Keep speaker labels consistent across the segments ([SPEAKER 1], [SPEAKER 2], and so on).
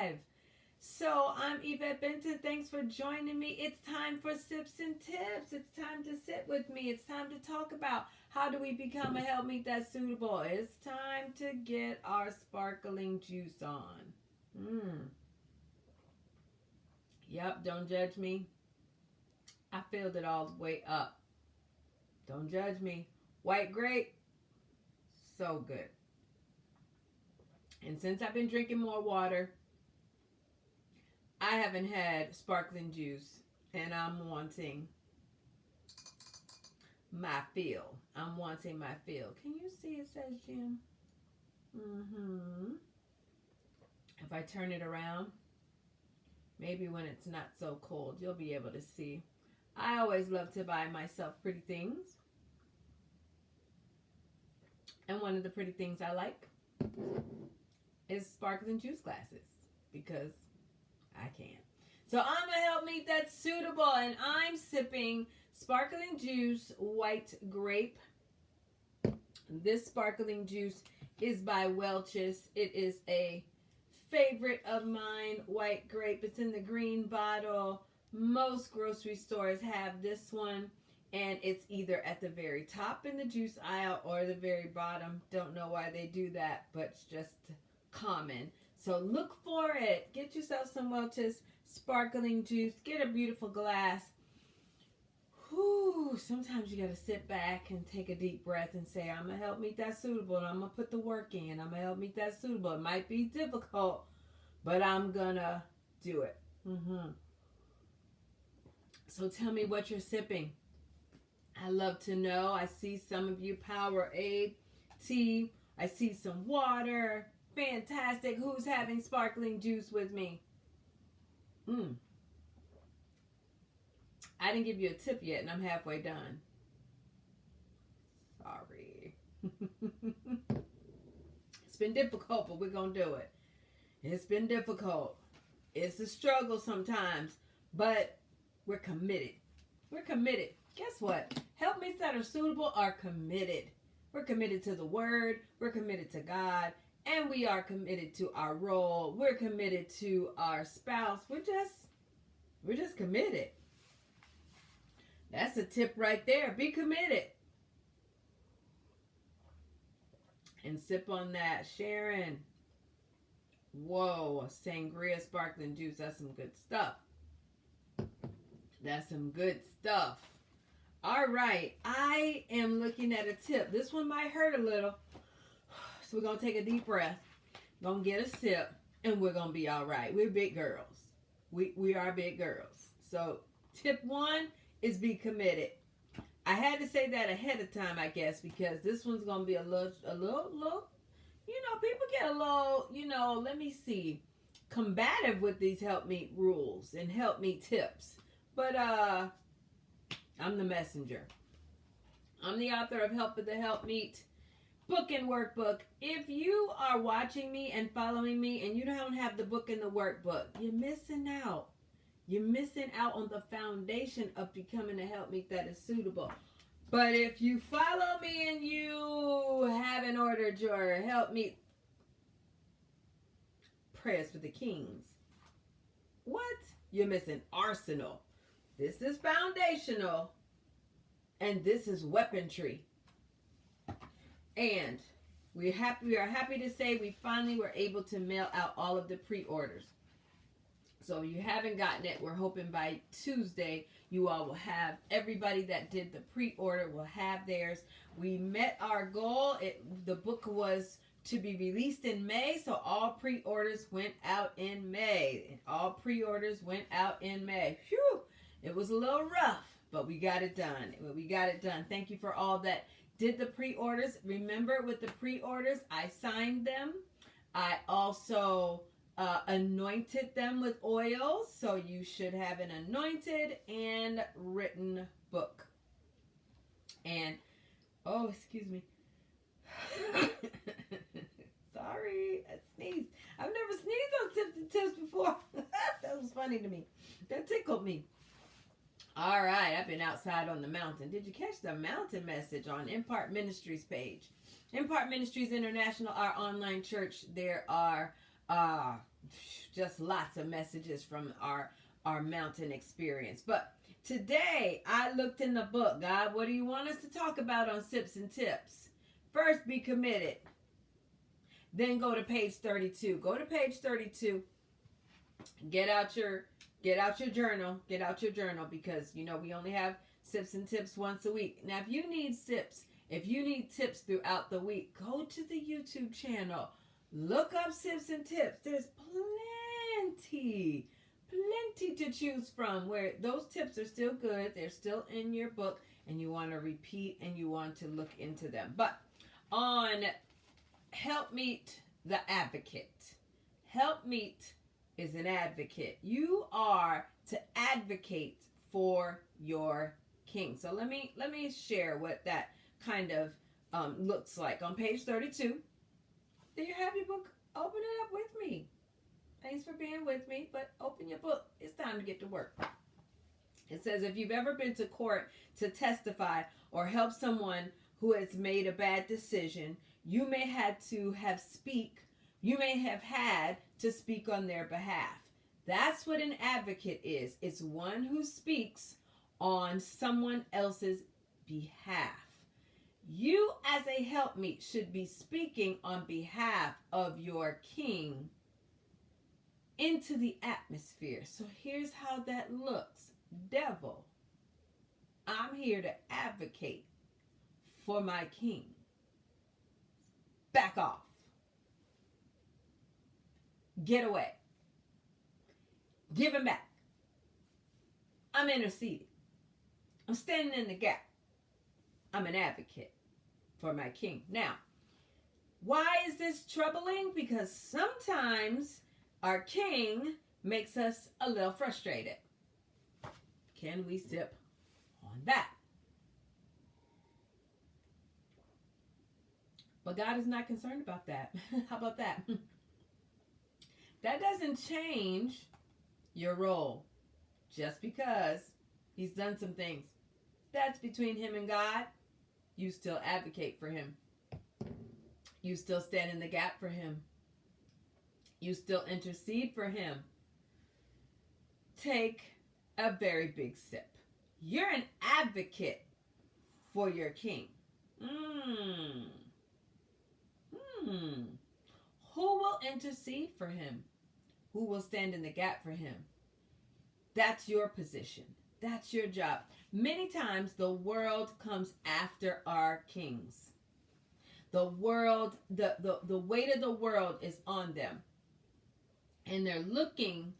[SPEAKER 1] live. So I'm Yvette Benton. Thanks for joining me. It's time for Sips and Tips. It's time to sit with me. It's time to talk about how do we become a helpmeet that's suitable. It's time to get our sparkling juice on. Yep, don't judge me. I filled it all the way up. Don't judge me. White grape, so good. And since I've been drinking more water, I haven't had sparkling juice, and I'm wanting my fill. I'm wanting my fill. Can you see it says Jim? If I turn it around, maybe when it's not so cold, you'll be able to see. I always love to buy myself pretty things. And one of the pretty things I like is sparkling juice glasses because I can. So I'm a helpmeet that's suitable, and I'm sipping sparkling juice white grape. This sparkling juice is by Welch's. It is a favorite of mine, white grape. It's in the green bottle. Most grocery stores have this one, and it's either at the very top in the juice aisle or the very bottom. Don't know why they do that, but it's just common. So look for it. Get yourself some Welch's sparkling juice. Get a beautiful glass. Whew, sometimes you got to sit back and take a deep breath and say, I'm going to helpmeet that's suitable, and I'm going to put the work in. I'm going to helpmeet that's suitable. It might be difficult, but I'm going to do it. So tell me what you're sipping. I love to know. I see some of you Powerade tea. I see some water. Fantastic. Who's having sparkling juice with me? I didn't give you a tip yet, and I'm halfway done. Sorry. It's been difficult, but we're going to do it. It's been difficult. It's a struggle sometimes, but we're committed. We're committed. Guess what? Helpmeets that are suitable are committed. We're committed to the word. We're committed to God. And we are committed to our role. We're committed to our spouse. We're just committed. That's a tip right there. Be committed. And sip on that. Sharon. Whoa. Sangria sparkling juice. That's some good stuff. That's some good stuff. All right. I am looking at a tip. This one might hurt a little. So we're going to take a deep breath. Going to get a sip. And we're going to be all right. We're big girls. We are big girls. So tip one is be committed. I had to say that ahead of time, I guess, because this one's going to be a little, people get a little, let me see, combative with these helpmeet rules and helpmeet tips. But I'm the messenger. I'm the author of Help with the Helpmeet book and workbook. If you are watching me and following me and you don't have the book and the workbook, you're missing out. You're missing out on the foundation of becoming a helpmeet that is suitable. But if you follow me and you haven't ordered your helpmeet prayers for the kings, what? You're missing arsenal. This is foundational, and this is weaponry. And we are happy to say we finally were able to mail out all of the pre-orders. So if you haven't gotten it, we're hoping by Tuesday you all will have, everybody that did the pre-order will have theirs. We met our goal. The book was to be released in May, so all pre-orders went out in May. Phew! It was a little rough, but we got it done. Thank you for all that did the pre-orders. Remember, with the pre-orders, I signed them. I also anointed them with oil, so you should have an anointed and written book. And, oh, excuse me. Sorry, I sneezed. I've never sneezed on Tips and Tips before. That was funny to me. That tickled me. All right, I've been outside on the mountain. Did you catch the mountain message on Impart Ministries page? Impart Ministries International, our online church. There are just lots of messages from our mountain experience. But today I looked in the book. God, what do you want us to talk about on Sips and Tips? First, be committed. Then go to page 32. Go to page 32. Get out your journal. Get out your journal, because you know we only have Sips and Tips once a week. Now, if you need sips, if you need tips throughout the week, go to the YouTube channel. Look up Sips and Tips. There's plenty to choose from, where those tips are still good. They're still in your book, and you want to repeat and you want to look into them. But on Helpmeet, the advocate. Helpmeet is an advocate. You are to advocate for your king. So let me share what that kind of looks like. On page 32, do you have your book? Open it up with me. Thanks for being with me, but open your book. It's time to get to work. It says, if you've ever been to court to testify or help someone who has made a bad decision, you may had to speak on their behalf. That's what an advocate is. It's one who speaks on someone else's behalf. You as a helpmeet should be speaking on behalf of your king into the atmosphere. So here's how that looks. Devil, I'm here to advocate for my king. Back off. Get away. Give him back. I'm interceding. I'm standing in the gap. I'm an advocate for my king. Now, why is this troubling? Because sometimes our king makes us a little frustrated. Can we sip on that? But God is not concerned about that. How about that? That doesn't change your role just because he's done some things. That's between him and God. You still advocate for him. You still stand in the gap for him. You still intercede for him. Take a very big sip. You're an advocate for your king. Who will intercede for him? Who will stand in the gap for him? That's your position. That's your job. Many times the world comes after our kings. The world, the weight of the world is on them. And they're looking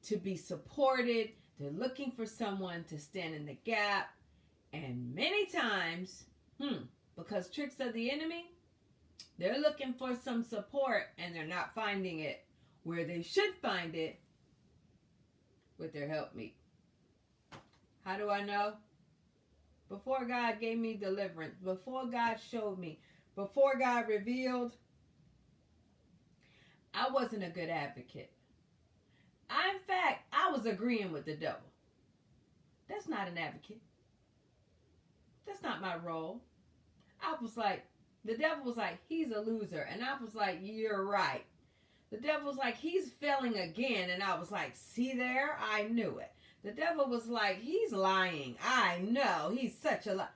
[SPEAKER 1] to be supported. They're looking for someone to stand in the gap. And many times, because tricks of the enemy, they're looking for some support and they're not finding it where they should find it, with their helpmeet. How do I know? Before God gave me deliverance, before God showed me, before God revealed, I wasn't a good advocate. In fact, I was agreeing with the devil. That's not an advocate. That's not my role. I was like, the devil was like, he's a loser. And I was like, you're right. The devil was like, he's failing again. And I was like, see there? I knew it. The devil was like, he's lying. I know. He's such a lie.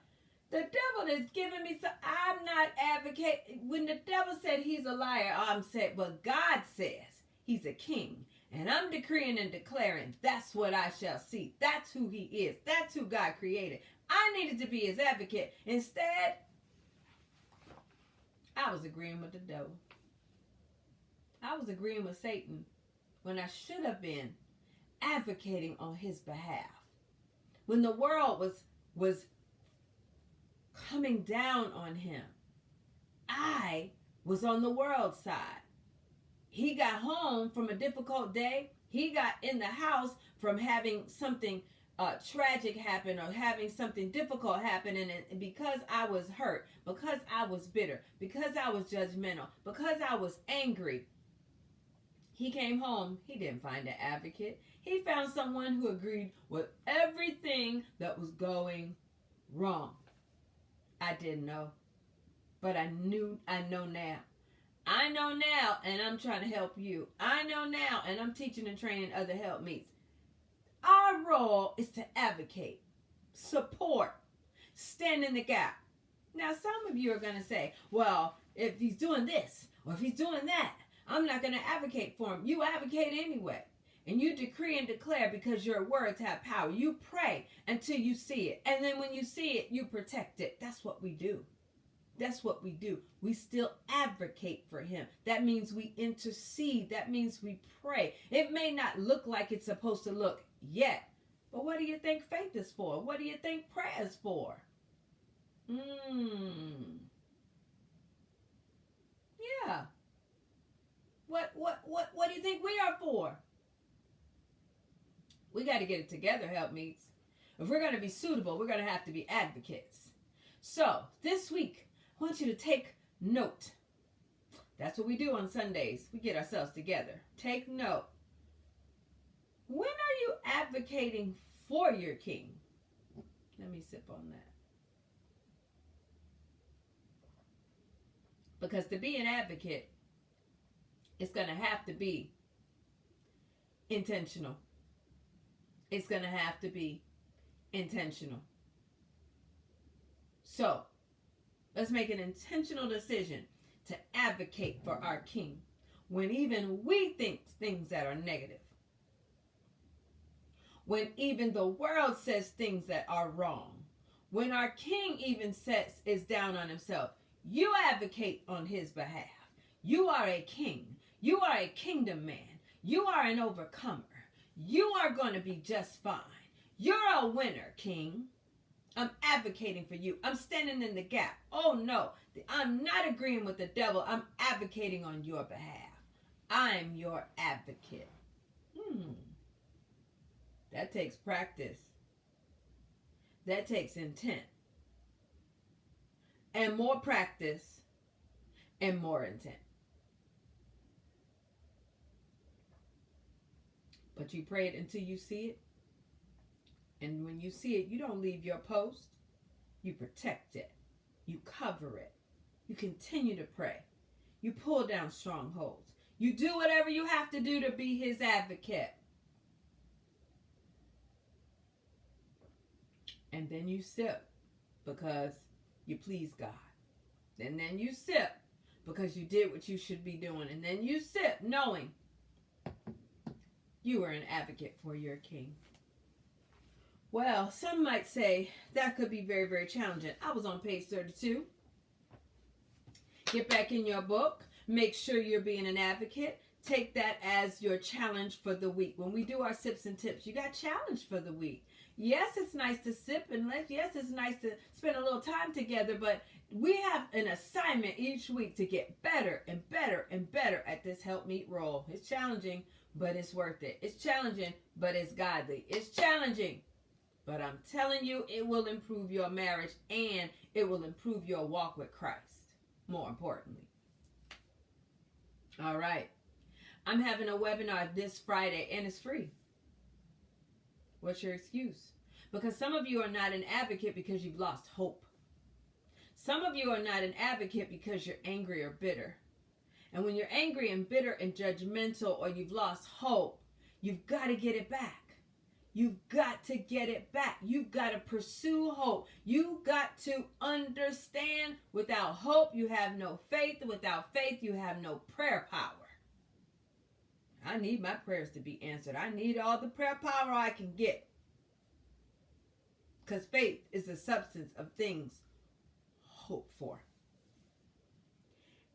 [SPEAKER 1] The devil is giving me some. I'm not advocating. When the devil said he's a liar, I'm saying, but God says he's a king. And I'm decreeing and declaring that's what I shall see. That's who he is. That's who God created. I needed to be his advocate. Instead, I was agreeing with the devil. I was agreeing with Satan when I should have been advocating on his behalf. When the world was coming down on him, I was on the world side. He got home from a difficult day. He got in the house from having something tragic happen or having something difficult happen. And because I was hurt, because I was bitter, because I was judgmental, because I was angry, he came home. He didn't find an advocate. He found someone who agreed with everything that was going wrong. I didn't know, but I know now. I know now, and I'm trying to help you. I know now, and I'm teaching and training other helpmeets. Our role is to advocate, support, stand in the gap. Now, some of you are going to say, well, if he's doing this or if he's doing that, I'm not going to advocate for him. You advocate anyway. And you decree and declare because your words have power. You pray until you see it. And then when you see it, you protect it. That's what we do. That's what we do. We still advocate for him. That means we intercede. That means we pray. It may not look like it's supposed to look yet. But what do you think faith is for? What do you think prayer is for? Yeah. What do you think we are for? We got to get it together, helpmeets. If we're going to be suitable, we're going to have to be advocates. So, this week, I want you to take note. That's what we do on Sundays. We get ourselves together. Take note. When are you advocating for your king? Let me sip on that. Because to be an advocate, it's going to have to be intentional. It's going to have to be intentional. So, let's make an intentional decision to advocate for our king when even we think things that are negative. When even the world says things that are wrong. When our king even is down on himself. You advocate on his behalf. You are a king. You are a kingdom man. You are an overcomer. You are going to be just fine. You're a winner, king. I'm advocating for you. I'm standing in the gap. Oh no, I'm not agreeing with the devil. I'm advocating on your behalf. I'm your advocate. That takes practice. That takes intent. And more practice and more intent. But you pray it until you see it. And when you see it, you don't leave your post. You protect it. You cover it. You continue to pray. You pull down strongholds. You do whatever you have to do to be his advocate. And then you sip because you please God. And then you sip because you did what you should be doing. And then you sip knowing you are an advocate for your king. Well, some might say that could be very, very challenging. I was on page 32. Get back in your book. Make sure you're being an advocate. Take that as your challenge for the week. When we do our sips and tips, you got challenged for the week. Yes, it's nice to sip and yes, it's nice to spend a little time together, but we have an assignment each week to get better and better and better at this Helpmeet role. It's challenging, but it's worth it. It's challenging, but it's godly. It's challenging, but I'm telling you, it will improve your marriage and it will improve your walk with Christ, more importantly. All right. I'm having a webinar this Friday and it's free. What's your excuse? Because some of you are not an advocate because you've lost hope. Some of you are not an advocate because you're angry or bitter. And when you're angry and bitter and judgmental or you've lost hope, you've got to get it back. You've got to get it back. You've got to pursue hope. You've got to understand without hope, you have no faith. Without faith, you have no prayer power. I need my prayers to be answered. I need all the prayer power I can get. Because faith is the substance of things hoped for.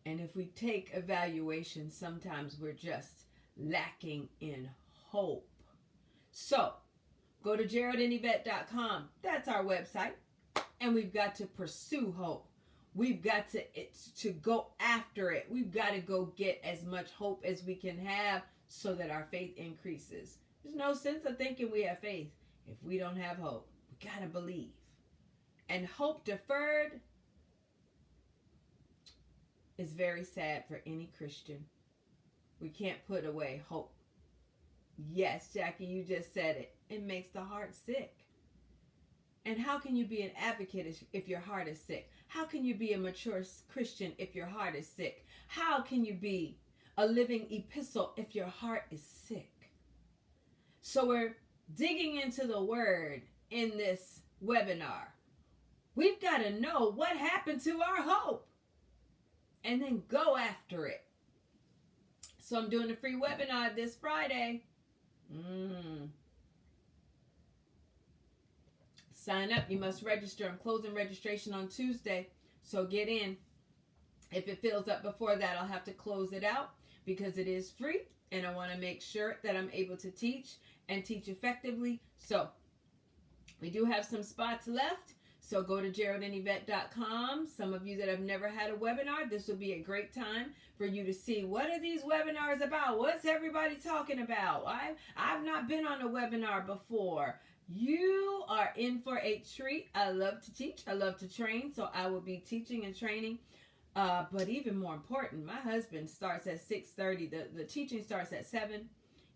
[SPEAKER 1] And if we take evaluation, sometimes we're just lacking in hope. So, go to GeraldandYvette.com. That's our website. And we've got to pursue hope. We've got to go after it. We've got to go get as much hope as we can have so that our faith increases. There's no sense of thinking we have faith if we don't have hope. We got to believe. And hope deferred is very sad for any Christian. We can't put away hope. Yes, Jackie, you just said it. It makes the heart sick. And how can you be an advocate if your heart is sick? How can you be a mature Christian if your heart is sick? How can you be a living epistle if your heart is sick? So we're digging into the word in this webinar. We've got to know what happened to our hope and then go after it. So I'm doing a free webinar this Friday. Sign up. You must register. I'm closing registration on Tuesday, so get in. If it fills up before that, I'll have to close it out because it is free, and I want to make sure that I'm able to teach and teach effectively. So we do have some spots left, so go to GeraldandYvette.com. Some of you that have never had a webinar, this will be a great time for you to see what are these webinars about? What's everybody talking about? I've not been on a webinar before. You are in for a treat. I love to teach. I love to train. So I will be teaching and training. But even more important, my husband starts at 6:30. The teaching starts at 7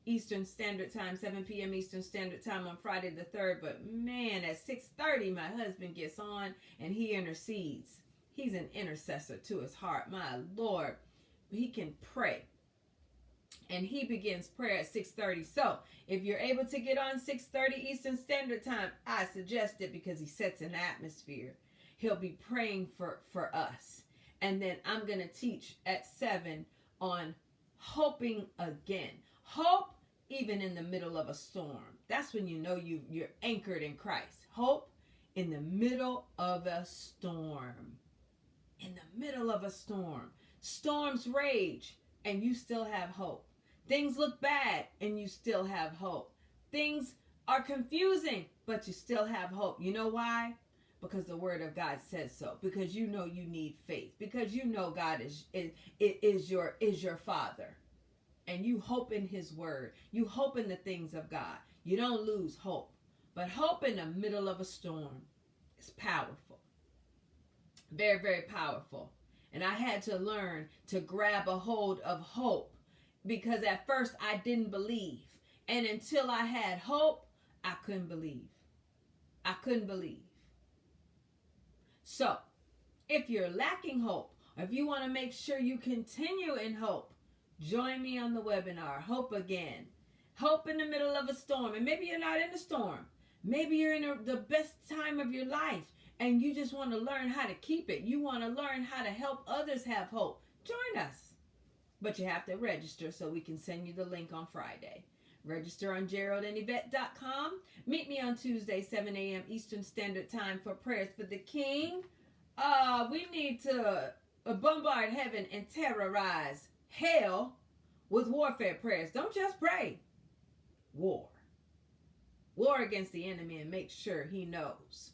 [SPEAKER 1] Eastern Standard Time, 7 p.m. Eastern Standard Time on Friday the 3rd. But man, at 6:30, my husband gets on and he intercedes. He's an intercessor to his heart. My Lord, he can pray. And he begins prayer at 6:30. So if you're able to get on 6:30 Eastern Standard Time, I suggest it because he sets an atmosphere. He'll be praying for us. And then I'm going to teach at 7 on hoping again. Hope even in the middle of a storm. That's when you know you're anchored in Christ. Hope in the middle of a storm. In the middle of a storm. Storms rage and you still have hope. Things look bad and you still have hope. Things are confusing, but you still have hope. You know why? Because the word of God says so. Because you know you need faith. Because you know God is your Father. And you hope in his word. You hope in the things of God. You don't lose hope. But hope in the middle of a storm is powerful. Very, very powerful. And I had to learn to grab a hold of hope. Because at first I didn't believe. And until I had hope, I couldn't believe. I couldn't believe. So, if you're lacking hope, or if you want to make sure you continue in hope, join me on the webinar, Hope Again. Hope in the middle of a storm. And maybe you're not in a storm. Maybe you're in the best time of your life. And you just want to learn how to keep it. You want to learn how to help others have hope. Join us. But you have to register so we can send you the link on Friday. Register on GeraldandYvette.com. Meet me on Tuesday, 7 a.m. Eastern Standard Time for prayers for the King. We need to bombard heaven and terrorize hell with warfare prayers. Don't just pray. War. War against the enemy and make sure he knows.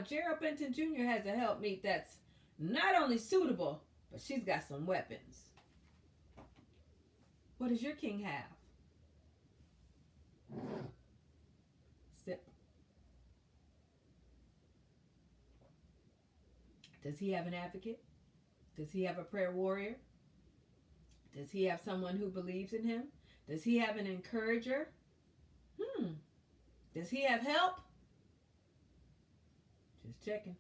[SPEAKER 1] Gerald Benton Jr. has a Helpmeet that's not only suitable, but she's got some weapons. What does your king have? Sip. Does he have an advocate? Does he have a prayer warrior? Does he have someone who believes in him? Does he have an encourager? Does he have help? Just checking.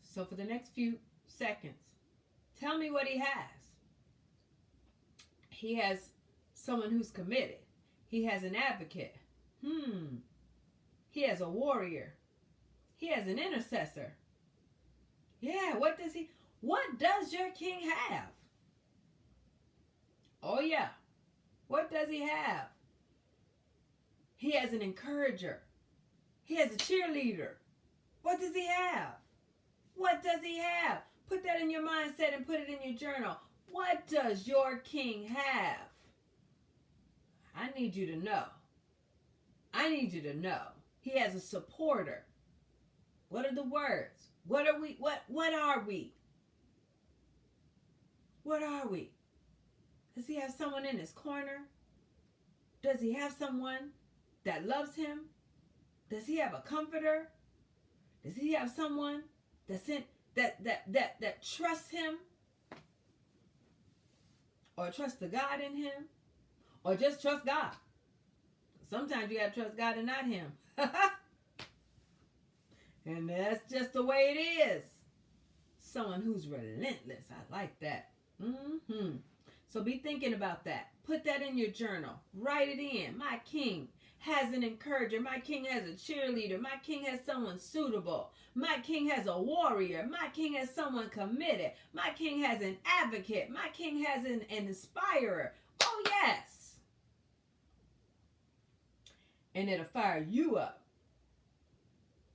[SPEAKER 1] So for the next few seconds, tell me what he has. He has someone who's committed. He has an advocate. He has a warrior. He has an intercessor. Yeah, what does your king have? Oh yeah. What does he have? He has an encourager. He has a cheerleader. What does he have? What does he have? Put that in your mindset and put it in your journal. What does your king have? I need you to know. I need you to know. He has a supporter. What are the words? What are we? What are we? What are we? Does he have someone in his corner? Does he have someone that loves him? Does he have a comforter? Does he have someone that trusts him? Or trust the God in him? Or just trust God? Sometimes you got to trust God and not him. And that's just the way it is. Someone who's relentless. I like that. So be thinking about that. Put that in your journal. Write it in. My king has an encourager. My king has a cheerleader. My king has someone suitable. My king has a warrior. My king has someone committed. My king has an advocate. My king has an inspirer. Oh, yes. And it'll fire you up.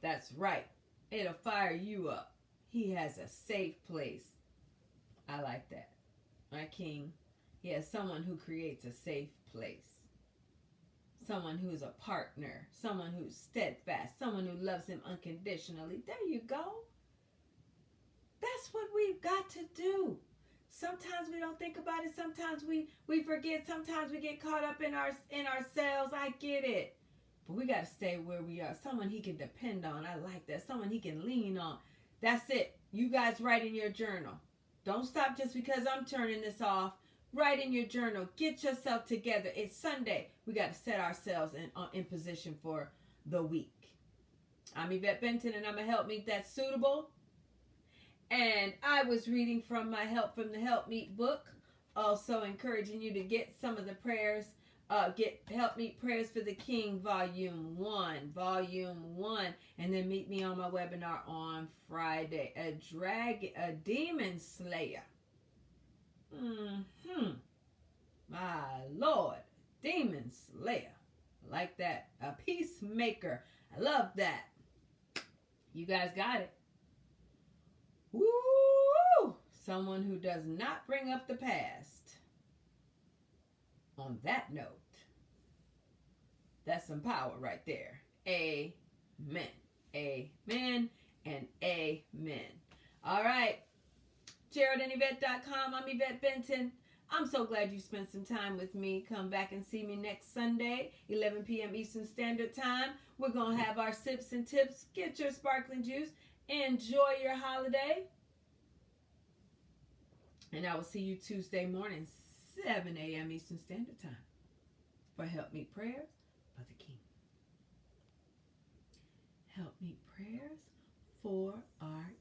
[SPEAKER 1] That's right. It'll fire you up. He has a safe place. I like that. My king, he has someone who creates a safe place. Someone who's a partner. Someone who's steadfast. Someone who loves him unconditionally. There you go. That's what we've got to do. Sometimes we don't think about it. Sometimes we forget. Sometimes we get caught up in ourselves. I get it. But we got to stay where we are. Someone he can depend on. I like that. Someone he can lean on. That's it. You guys write in your journal. Don't stop just because I'm turning this off. Write in your journal. Get yourself together. It's Sunday. We got to set ourselves in position for the week. I'm Yvette Benton, and I'm a Helpmeet that's suitable. And I was reading from my Help from the Helpmeet book. Also encouraging you to get some of the prayers. Get Helpmeet Prayers for the King, Volume 1. And then meet me on my webinar on Friday. A demon slayer. My Lord. Demon slayer. I like that. A peacemaker. I love that. You guys got it. Woo! Someone who does not bring up the past. On that note, that's some power right there. Amen. Amen and amen. All right. GeraldandYvette.com. I'm Yvette Benton. I'm so glad you spent some time with me. Come back and see me next Sunday, 11 p.m. Eastern Standard Time. We're going to have our sips and tips. Get your sparkling juice. Enjoy your holiday. And I will see you Tuesday morning, 7 a.m. Eastern Standard Time for Helpmeet Prayers for the King. Helpmeet Prayers for our